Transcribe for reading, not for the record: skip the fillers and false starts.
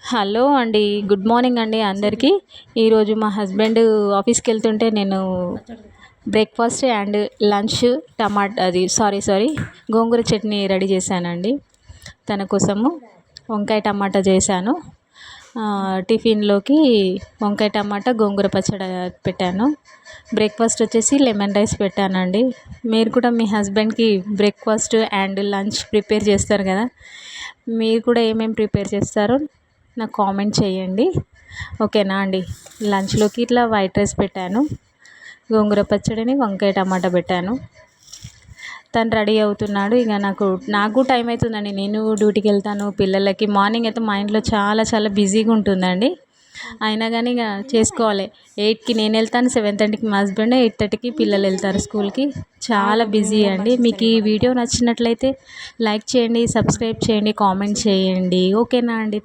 Hello అండి. Good morning అండి అందరికీ. ఈరోజు మా హస్బెండ్ ఆఫీస్కి వెళ్తుంటే నేను breakfast and lunch gongura chutney ready చేశానండి. తన కోసము వంకాయ టమాటా చేశాను. టిఫిన్లోకి వంకాయ టమాటా గోంగూర పచ్చడి పెట్టాను. బ్రేక్ఫాస్ట్ వచ్చేసి లెమన్ రైస్ పెట్టానండి. మీరు కూడా మీ హస్బెండ్కి బ్రేక్ఫాస్ట్ అండ్ లంచ్ ప్రిపేర్ చేస్తారు కదా, మీరు కూడా ఏమేమి ప్రిపేర్ చేస్తారో నాకు కామెంట్ చేయండి. ఓకేనా అండి. లంచ్లోకి ఇట్లా వైట్ రైస్ పెట్టాను, గోంగూర పచ్చడిని వంకాయ టమాటా పెట్టాను. తను రెడీ అవుతున్నాడు. ఇక నాకు టైం అవుతుందండి. నేను డ్యూటీకి వెళ్తాను. పిల్లలకి మార్నింగ్ అయితే మా ఇంట్లో చాలా చాలా బిజీగా ఉంటుందండి. అయినా కానీ ఇక చేసుకోవాలి. 8కి నేను వెళ్తాను, 7:30కి మా హస్బెండ్, 8:30కి పిల్లలు వెళ్తారు స్కూల్కి. చాలా బిజీ అండి. మీకు ఈ వీడియో నచ్చినట్లయితే లైక్ చేయండి, సబ్స్క్రైబ్ చేయండి, కామెంట్ చేయండి. ఓకేనా అండి.